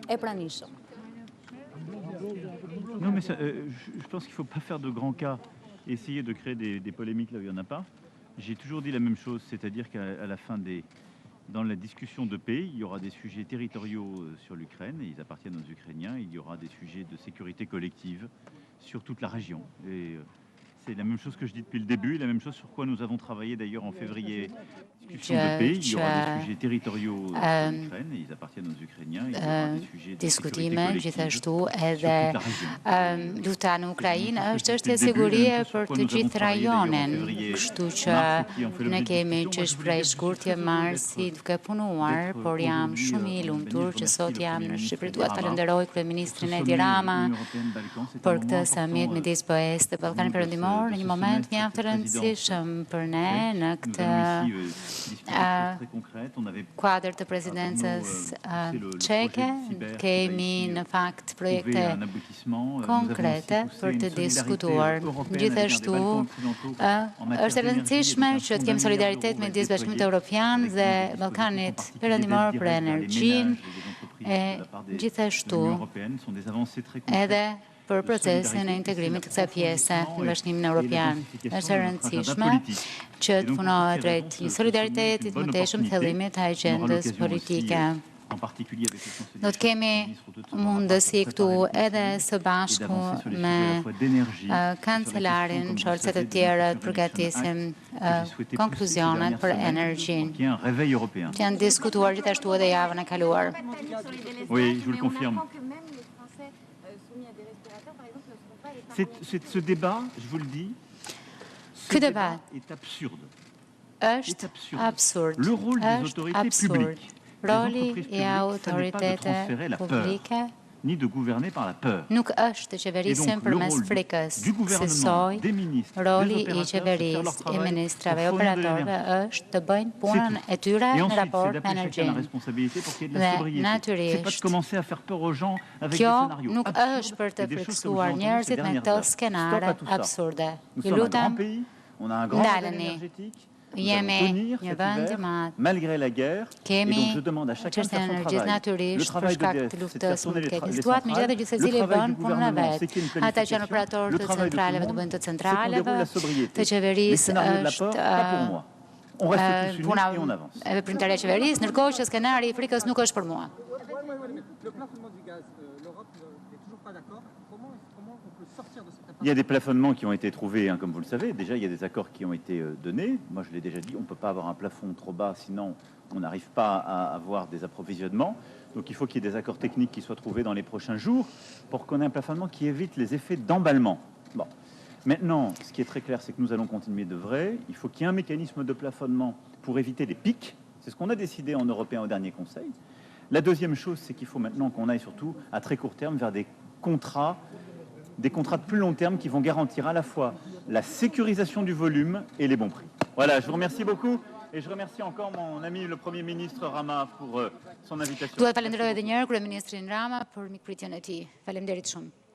e pranishëm. Non, mais je pense qu'il ne faut pas faire de grands cas et essayer de créer des polémiques là où il n'y en a pas. J'ai toujours dit la même chose, c'est-à-dire qu'à la fin dans la discussion de paix, il y aura des sujets territoriaux sur l'Ukraine, et ils appartiennent aux Ukrainiens, il y aura des sujets de sécurité collective sur toute la région. Et c'est la même chose que je dis depuis le début, la même chose sur quoi nous avons travaillé d'ailleurs en février. Discussion de paix, il y aura des sujets territoriaux sur l'Ukraine, et ils appartiennent aux Ukrainiens, il y aura des sujets de sécurité collective Gjithashtu sur toute edhe la région. luta në Ukrainë është çështje sigurie për të gjithë rajonin, kështu që ne kemi që shprej shkurtje marsi duke punuar, por jam shumë i lumtur që sot jam në Shqipëri. Dua të falenderoj kryeministrin Edi Rama për këtë summit midis BE-s dhe Ballkanit Perëndimor, në një moment mjaft të rëndësishëm për ne në këtë kuadër të presidencës çeke. Kemi në fakt projekte konkrete për të diskutuar. Gjithashtu është e rëndësishme që të kemi solidaritet midis Bashkimit Evropian dhe Ballkanit Perëndimor për energjinë e gjithashtu edhe për procesin e integrimit të kësaj pjese në Bashkimin Evropian. Është e rëndësishme që të punohet drejt një solidariteti të mëtejshëm të thellimit të agjendës politike. Do të kemi mundësi këtu edhe së bashku me kancelarin Scholz e të tjerët përgatisim konkluzionet për energjinë që janë diskutuar gjithashtu edhe javën e kaluar. Oui, je vous le confirme. Ce débat, je vous le dis, Ky debat est absurde. është absurd. Le rôle des autorités publiques, Roli i autoriteteve publike ni de gouverner par la peur. nuk është të qeverisim përmes frikës. Sësoj, roli i qeverisë, i ministrave, operatorëve është të bëjnë punën e tyre në raport me energjinë. Dhe natyrisht, kjo nuk është për të frikësuar njerëzit me këto skenare absurde. Ju lutem, ndaleni. Jemi një vend i madh. Kemi çështjen e energjisë natyrisht për shkak të luftës me keqen situatë, megjithatë gjithsecili bën punën e vet. Ata që janë operatorë të centraleve do bëjnë të centraleve, të qeverisë është puna e veprimtaria e qeverisë, ndërkohë që skenari i frikës nuk është për mua. Il y a des plafonnements qui ont été trouvés, hein, comme vous le savez. Déjà, il y a des accords qui ont été donnés. Moi, je l'ai déjà dit, on ne peut pas avoir un plafond trop bas, sinon on n'arrive pas à avoir des approvisionnements. Donc, il faut qu'il y ait des accords techniques qui soient trouvés dans les prochains jours pour qu'on ait un plafonnement qui évite les effets d'emballement. Bon. Maintenant, ce qui est très clair, c'est que nous allons continuer de vrai. Il faut qu'il y ait un mécanisme de plafonnement pour éviter les pics. C'est ce qu'on a décidé en européen au dernier Conseil. La deuxième chose, c'est qu'il faut maintenant qu'on aille surtout à très court terme vers des contrats de plus long terme qui vont garantir à la fois la sécurisation du volume et les bons prix. Voilà, je vous remercie beaucoup et je remercie encore mon ami le Premier ministre Rama pour son invitation. Dua të falenderoj edhe një herë kryeministrin Rama për mikpritjen e tij. Faleminderit shumë.